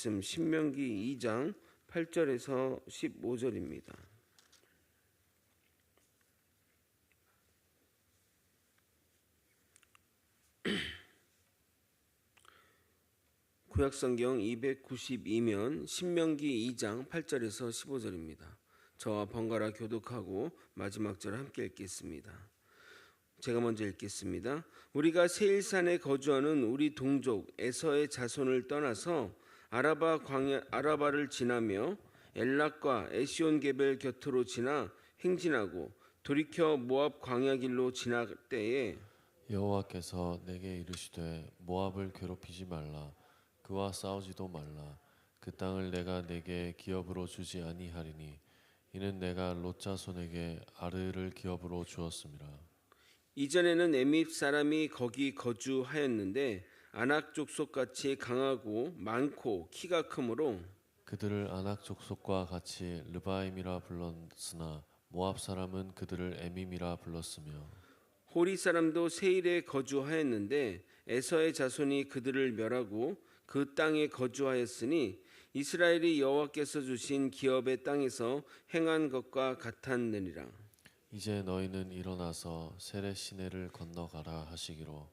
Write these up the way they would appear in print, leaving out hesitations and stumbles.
신명기 2장 8절에서 15절입니다. 구약성경 292면 신명기 2장 8절에서 15절입니다. 저와 번갈아 교독하고 마지막 절 함께 읽겠습니다. 제가 먼저 읽겠습니다. 우리가 세일산에 거주하는 우리 동족 에서의 자손을 떠나서 아라바를 지나며 엘락과 에시온게벨 곁으로 지나 행진하고 돌이켜 모압 광야길로 지날 때에 여호와께서 내게 이르시되 모압을 괴롭히지 말라. 그와 싸우지도 말라. 그 땅을 내가 내게 기업으로 주지 아니하리니 이는 내가 롯 자손에게 아르를 기업으로 주었음이라. 이전에는 에밉 사람이 거기 거주하였는데 아낙 족속같이 강하고 많고 키가 크므로 그들을 아낙 족속과 같이 르바임이라 불렀으나 모압 사람은 그들을 에밈이라 불렀으며 호리 사람도 세일에 거주하였는데 에서의 자손이 그들을 멸하고 그 땅에 거주하였으니 이스라엘이 여호와께서 주신 기업의 땅에서 행한 것과 같았느니라. 이제 너희는 일어나서 세렛 시내를 건너가라 하시기로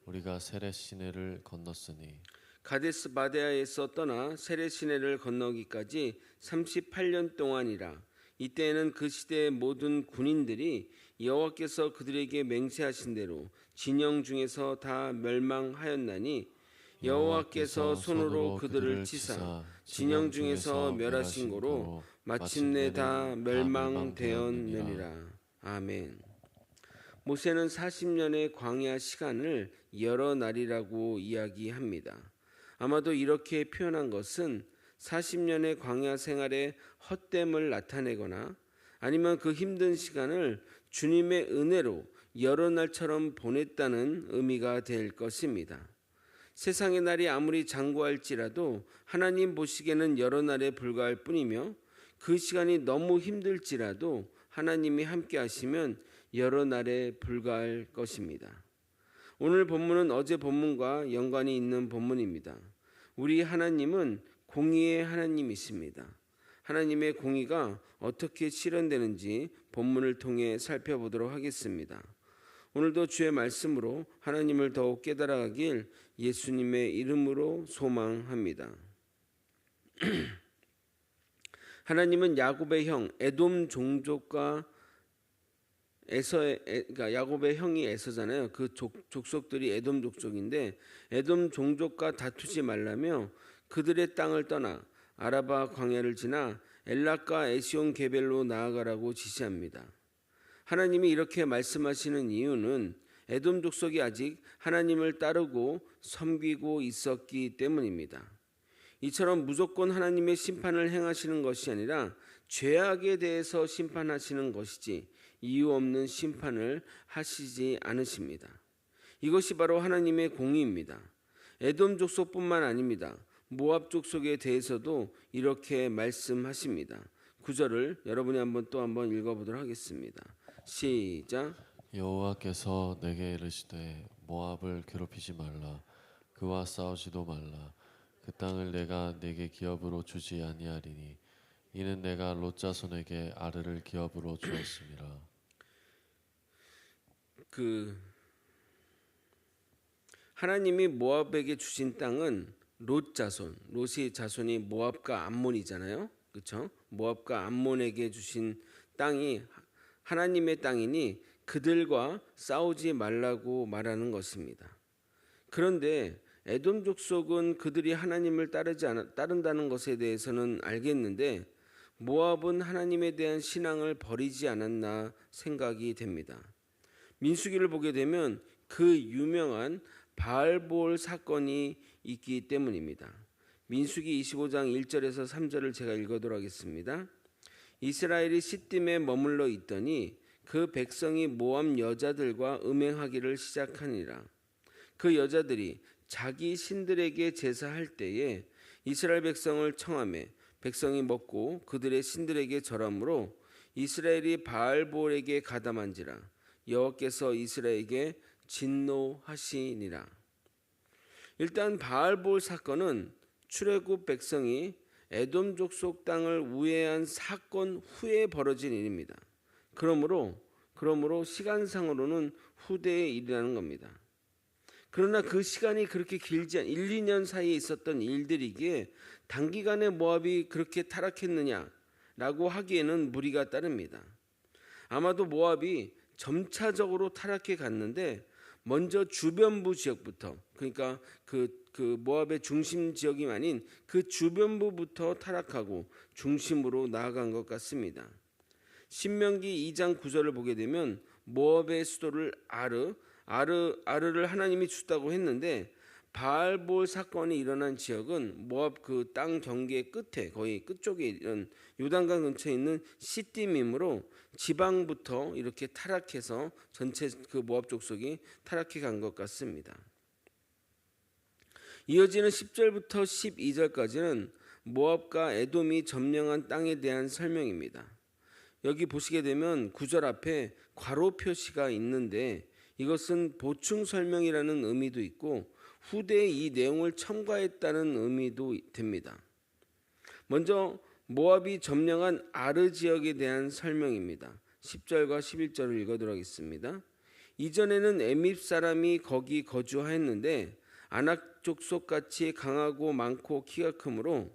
우리가 세렛 시내를 건넜으니 가데스 바데아에서 떠나 세렛 시내를 건너기까지 38년 동안이라. 이때에는 그 시대의 모든 군인들이 여호와께서 그들에게 맹세하신 대로 진영 중에서 다 멸망하였나니 여호와께서 손으로 그들을 치사 진영 중에서 멸하신 고로 마침내 다 멸망되었느니라. 아멘. 모세는 40년의 광야 시간을 여러 날이라고 이야기합니다. 아마도 이렇게 표현한 것은 40년의 광야 생활의 헛됨을 나타내거나 아니면 그 힘든 시간을 주님의 은혜로 여러 날처럼 보냈다는 의미가 될 것입니다. 세상의 날이 아무리 장구할지라도 하나님 보시기에는 여러 날에 불과할 뿐이며 그 시간이 너무 힘들지라도 하나님이 함께 하시면 여러 날에 불과할 것입니다. 오늘 본문은 어제 본문과 연관이 있는 본문입니다. 우리 하나님은 공의의 하나님이십니다. 하나님의 공의가 어떻게 실현되는지 본문을 통해 살펴보도록 하겠습니다. 오늘도 주의 말씀으로 하나님을 더욱 깨달아가길 예수님의 이름으로 소망합니다. 하나님은 야곱의 형 에돔 종족과 그러니까 야곱의 형이 에서잖아요. 그 족속들이 에돔 족속인데 에돔 종족과 다투지 말라며 그들의 땅을 떠나 아라바 광야를 지나 엘락과 에시온 게벨로 나아가라고 지시합니다. 하나님이 이렇게 말씀하시는 이유는 에돔 족속이 아직 하나님을 따르고 섬기고 있었기 때문입니다. 이처럼 무조건 하나님의 심판을 행하시는 것이 아니라 죄악에 대해서 심판하시는 것이지 이유 없는 심판을 하시지 않으십니다. 이것이 바로 하나님의 공의입니다. 에돔 족속뿐만 아닙니다. 모압 족속에 대해서도 이렇게 말씀하십니다. 9절을 여러분이 또 한번 읽어보도록 하겠습니다. 시작. 여호와께서 내게 이르시되 모압을 괴롭히지 말라. 그와 싸우지도 말라. 그 땅을 내가 내게 기업으로 주지 아니하리니 이는 내가 롯 자손에게 아르를 기업으로 주었음이라. 하나님이 모압에게 주신 땅은 롯 자손, 롯의 자손이 모압과 암몬이잖아요. 그렇죠? 모압과 암몬에게 주신 땅이 하나님의 땅이니 그들과 싸우지 말라고 말하는 것입니다. 그런데 에돔 족속은 그들이 하나님을 따른다는 것에 대해서는 알겠는데 모압은 하나님에 대한 신앙을 버리지 않았나 생각이 됩니다. 민수기를 보게 되면 그 유명한 바알볼 사건이 있기 때문입니다. 민수기 25장 1절에서 3절을 제가 읽어도록 하겠습니다. 이스라엘이 시딤에 머물러 있더니 그 백성이 모압 여자들과 음행하기를 시작하니라. 그 여자들이 자기 신들에게 제사할 때에 이스라엘 백성을 청하매 백성이 먹고 그들의 신들에게 절함으로 이스라엘이 바알볼에게 가담한지라. 여호와께서 이스라엘에게 진노하시니라. 일단 바알볼 사건은 출애굽 백성이 에돔 족속 땅을 우회한 사건 후에 벌어진 일입니다. 그러므로 시간상으로는 후대의 일이라는 겁니다. 그러나 그 시간이 그렇게 길지 않 1, 2년 사이에 있었던 일들이기에 단기간에 모압이 그렇게 타락했느냐라고 하기에는 무리가 따릅니다. 아마도 모압이 점차적으로 타락해 갔는데 먼저 주변부 지역부터, 그러니까 그 모압의 중심 지역이 아닌 그 주변부부터 타락하고 중심으로 나아간 것 같습니다. 신명기 2장 9절을 보게 되면 모압의 수도를 아르를 하나님이 주다고 했는데 바알볼 사건이 일어난 지역은 모압 그 땅 경계 끝에 거의 끝쪽에 이런 요단강 근처에 있는 시딤이므로 지방부터 이렇게 타락해서 전체 그 모압 족속이 타락해 간 것 같습니다. 이어지는 10절부터 12절까지는 모압과 에돔이 점령한 땅에 대한 설명입니다. 여기 보시게 되면 9절 앞에 괄호 표시가 있는데 이것은 보충 설명이라는 의미도 있고 후대에 이 내용을 첨가했다는 의미도 됩니다. 먼저 모압이 점령한 아르 지역에 대한 설명입니다. 10절과 11절을 읽어드리도록 하겠습니다. 이전에는 에밉 사람이 거기 거주하였는데 아낙 족속같이 강하고 많고 키가 크므로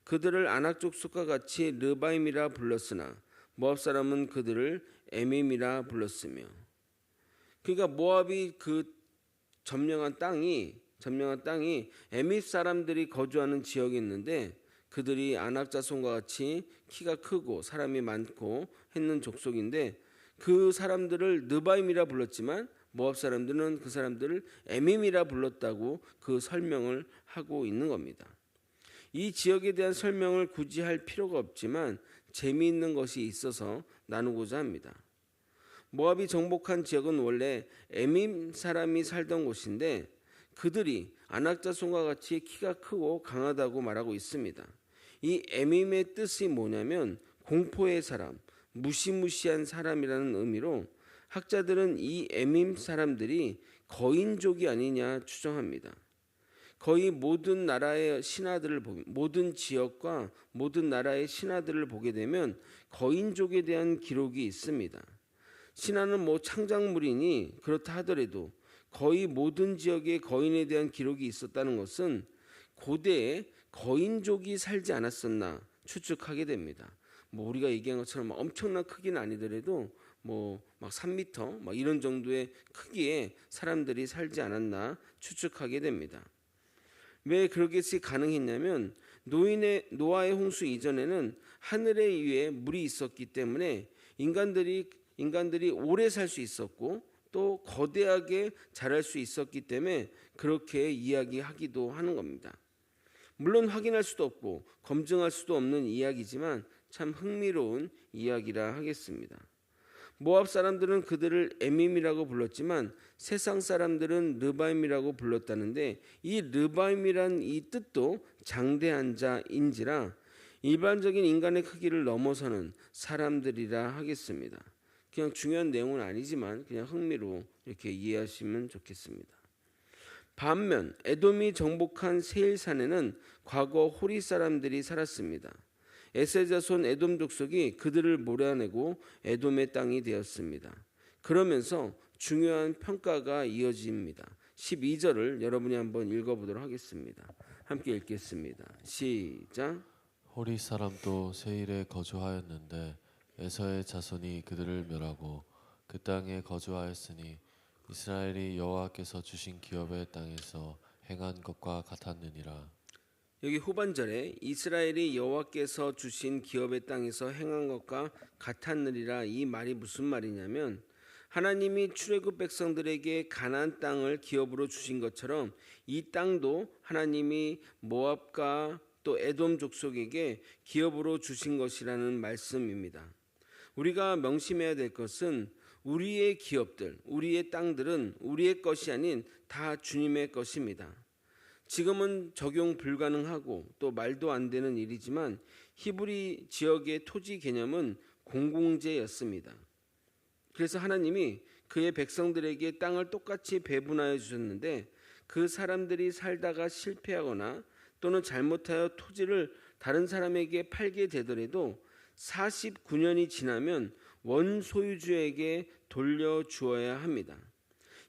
그들을 아낙 족속과 같이 르바임이라 불렀으나 모압 사람은 그들을 에밈이라 불렀으며, 그러니까 모압이 그 점령한 땅이 에밉 사람들이 거주하는 지역이 있는데 그들이 아낙 자손과 같이 키가 크고 사람이 많고 했는 족속인데 그 사람들을 느바임이라 불렀지만 모압 사람들은 그 사람들을 에밈이라 불렀다고 그 설명을 하고 있는 겁니다. 이 지역에 대한 설명을 굳이 할 필요가 없지만 재미있는 것이 있어서 나누고자 합니다. 모압이 정복한 지역은 원래 에밈 사람이 살던 곳인데 그들이 아낙 자손과 같이 키가 크고 강하다고 말하고 있습니다. 이 에밈의 뜻이 뭐냐면 공포의 사람, 무시무시한 사람이라는 의미로 학자들은 이 에밈 사람들이 거인족이 아니냐 추정합니다. 거의 모든 나라의 신화들을 모든 지역과 모든 나라의 신화들을 보게 되면 거인족에 대한 기록이 있습니다. 신화는 창작물이니 그렇다 하더라도 거의 모든 지역에 거인에 대한 기록이 있었다는 것은 고대에 거인족이 살지 않았었나 추측하게 됩니다. 우리가 얘기한 것처럼 엄청난 크기는 아니더라도 막 3m 막 이런 정도의 크기의 사람들이 살지 않았나 추측하게 됩니다. 왜 그렇게 가능했냐면 노아의 홍수 이전에는 하늘에 위에 물이 있었기 때문에 인간들이 오래 살 수 있었고 또 거대하게 자랄 수 있었기 때문에 그렇게 이야기하기도 하는 겁니다. 물론 확인할 수도 없고 검증할 수도 없는 이야기지만 참 흥미로운 이야기라 하겠습니다. 모압 사람들은 그들을 에밈이라고 불렀지만 세상 사람들은 르바임이라고 불렀다는데 이 르바임이란 이 뜻도 장대한 자인지라 일반적인 인간의 크기를 넘어서는 사람들이라 하겠습니다. 그냥 중요한 내용은 아니지만 그냥 흥미로 이렇게 이해하시면 좋겠습니다. 반면 에돔이 정복한 세일산에는 과거 호리 사람들이 살았습니다. 에세 자손 에돔 족속이 그들을 몰아내고 에돔의 땅이 되었습니다. 그러면서 중요한 평가가 이어집니다. 12절을 여러분이 한번 읽어보도록 하겠습니다. 함께 읽겠습니다. 시작. 호리 사람도 세일에 거주하였는데 에서의 자손이 그들을 멸하고 그 땅에 거주하였으니 이스라엘이 여호와께서 주신 기업의 땅에서 행한 것과 같았느니라. 여기 후반절에 이스라엘이 여호와께서 주신 기업의 땅에서 행한 것과 같았느니라, 이 말이 무슨 말이냐면 하나님이 출애굽 백성들에게 가나안 땅을 기업으로 주신 것처럼 이 땅도 하나님이 모압과 또 에돔 족속에게 기업으로 주신 것이라는 말씀입니다. 우리가 명심해야 될 것은 우리의 기업들, 우리의 땅들은 우리의 것이 아닌 다 주님의 것입니다. 지금은 적용 불가능하고 또 말도 안 되는 일이지만 히브리 지역의 토지 개념은 공공재였습니다. 그래서 하나님이 그의 백성들에게 땅을 똑같이 배분하여 주셨는데 그 사람들이 살다가 실패하거나 또는 잘못하여 토지를 다른 사람에게 팔게 되더라도 49년이 지나면 원소유주에게 돌려주어야 합니다.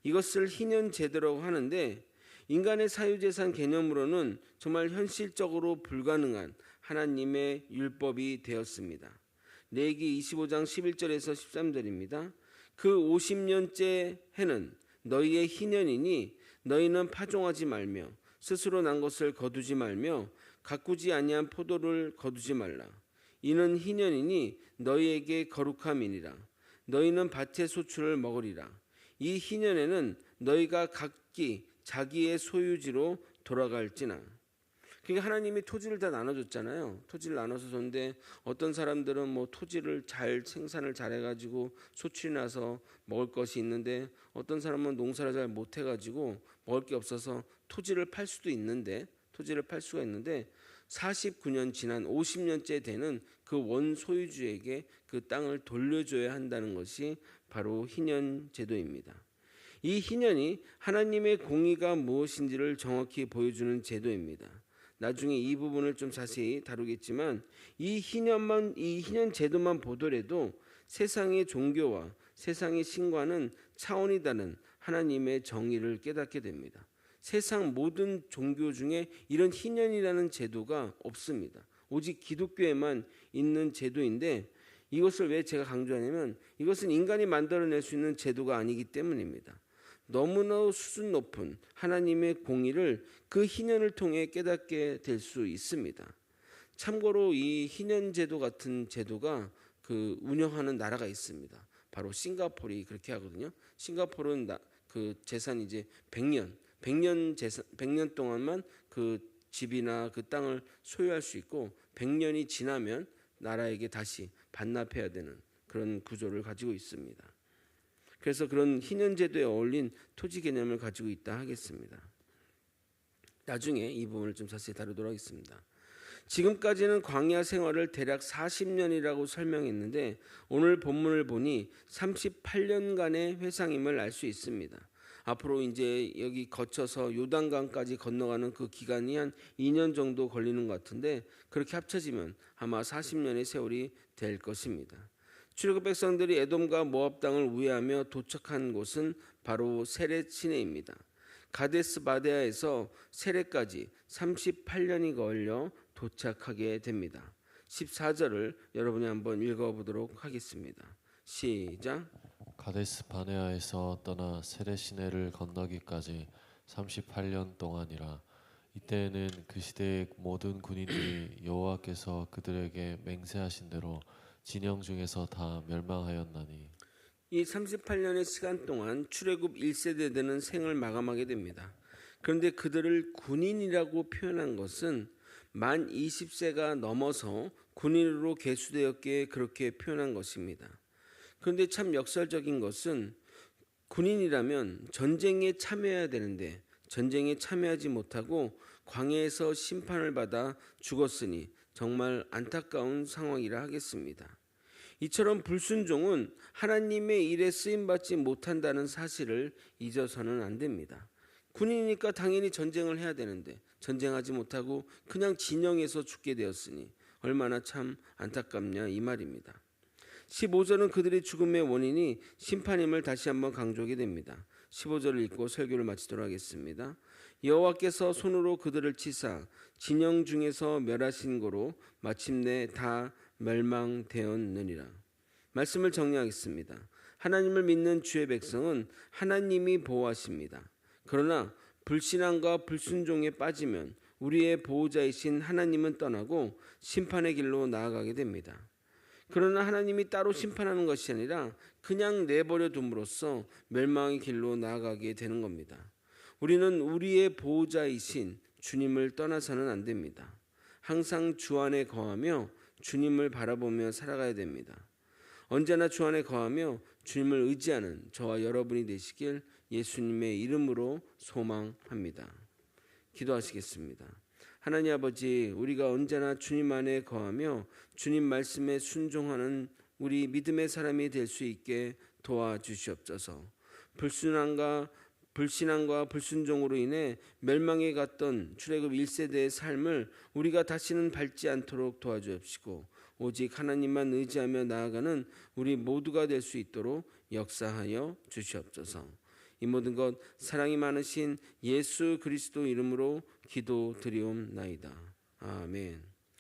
이것을 희년 제도라고 하는데 인간의 사유재산 개념으로는 정말 현실적으로 불가능한 하나님의 율법이 되었습니다. 레위기 25장 11절에서 13절입니다. 그 50년째 해는 너희의 희년이니 너희는 파종하지 말며 스스로 난 것을 거두지 말며 가꾸지 아니한 포도를 거두지 말라. 이는 희년이니 너희에게 거룩함이니라. 너희는 밭의 소출을 먹으리라. 이 희년에는 너희가 각기 자기의 소유지로 돌아갈지나. 그러니까 하나님이 토지를 다 나눠줬잖아요. 토지를 나눠서 줬는데 어떤 사람들은 뭐 토지를 잘 생산을 잘해가지고 소출이 나서 먹을 것이 있는데 어떤 사람은 농사를 잘 못해가지고 먹을 게 없어서 토지를 팔 수가 있는데 49년 지난 50년째 되는 그 원소유주에게 그 땅을 돌려줘야 한다는 것이 바로 희년 제도입니다. 이 희년이 하나님의 공의가 무엇인지를 정확히 보여주는 제도입니다. 나중에 이 부분을 좀 자세히 다루겠지만 이 희년 제도만 보더라도 세상의 종교와 세상의 신과는 차원이 다른 하나님의 정의를 깨닫게 됩니다. 세상 모든 종교 중에 이런 희년이라는 제도가 없습니다. 오직 기독교에만 있는 제도인데 이것을 왜 제가 강조하냐면 이것은 인간이 만들어낼 수 있는 제도가 아니기 때문입니다. 너무나 수준 높은 하나님의 공의를 그 희년을 통해 깨닫게 될 수 있습니다. 참고로 이 희년 제도 같은 제도가 그 운영하는 나라가 있습니다. 바로 싱가포르이 그렇게 하거든요. 싱가포르는 그 재산이 이제 100년 동안만 그 집이나 그 땅을 소유할 수 있고 100년이 지나면 나라에게 다시 반납해야 되는 그런 구조를 가지고 있습니다. 그래서 그런 희년 제도에 어울린 토지 개념을 가지고 있다 하겠습니다. 나중에 이 부분을 좀 자세히 다루도록 하겠습니다. 지금까지는 광야 생활을 대략 40년이라고 설명했는데 오늘 본문을 보니 38년간의 회상임을 알 수 있습니다. 앞으로 이제 여기 거쳐서 요단강까지 건너가는 그 기간이 한 2년 정도 걸리는 것 같은데 그렇게 합쳐지면 아마 40년의 세월이 될 것입니다. 출애굽 백성들이 에돔과 모압 땅을 우회하며 도착한 곳은 바로 세렛 시내입니다. 가데스 바데아에서 세렛까지 38년이 걸려 도착하게 됩니다. 14절을 여러분이 한번 읽어보도록 하겠습니다. 시작. 가데스 바네아에서 떠나 세렛 시내를 건너기까지 38년 동안이라. 이때에는 그 시대의 모든 군인들이 여호와께서 그들에게 맹세하신 대로 진영 중에서 다 멸망하였나니. 이 38년의 시간 동안 출애굽 1세대 되는 생을 마감하게 됩니다. 그런데 그들을 군인이라고 표현한 것은 만 20세가 넘어서 군인으로 계수되었기에 그렇게 표현한 것입니다. 그런데 참 역설적인 것은 군인이라면 전쟁에 참여해야 되는데 전쟁에 참여하지 못하고 광야에서 심판을 받아 죽었으니 정말 안타까운 상황이라 하겠습니다. 이처럼 불순종은 하나님의 일에 쓰임받지 못한다는 사실을 잊어서는 안 됩니다. 군인이니까 당연히 전쟁을 해야 되는데 전쟁하지 못하고 그냥 진영에서 죽게 되었으니 얼마나 참 안타깝냐 이 말입니다. 15절은 그들의 죽음의 원인이 심판임을 다시 한번 강조하게 됩니다. 15절을 읽고 설교를 마치도록 하겠습니다. 여호와께서 손으로 그들을 치사 진영 중에서 멸하신 고로 마침내 다 멸망되었느니라. 말씀을 정리하겠습니다. 하나님을 믿는 주의 백성은 하나님이 보호하십니다. 그러나 불신앙과 불순종에 빠지면 우리의 보호자이신 하나님은 떠나고 심판의 길로 나아가게 됩니다. 그러나 하나님이 따로 심판하는 것이 아니라 그냥 내버려 둠으로써 멸망의 길로 나아가게 되는 겁니다. 우리는 우리의 보호자이신 주님을 떠나서는 안 됩니다. 항상 주 안에 거하며 주님을 바라보며 살아가야 됩니다. 언제나 주 안에 거하며 주님을 의지하는 저와 여러분이 되시길 예수님의 이름으로 소망합니다. 기도하시겠습니다. 하나님 아버지, 우리가 언제나 주님 안에 거하며 주님 말씀에 순종하는 우리 믿음의 사람이 될 수 있게 도와주시옵소서. 불순함과 불신앙과 불순종으로 인해 멸망에 갔던 출애굽 1세대의 삶을 우리가 다시는 밟지 않도록 도와주옵시고 오직 하나님만 의지하며 나아가는 우리 모두가 될 수 있도록 역사하여 주시옵소서. 이 모든 것 사랑이 많으신 예수 그리스도 이름으로 기도드리옵나이다. 아멘.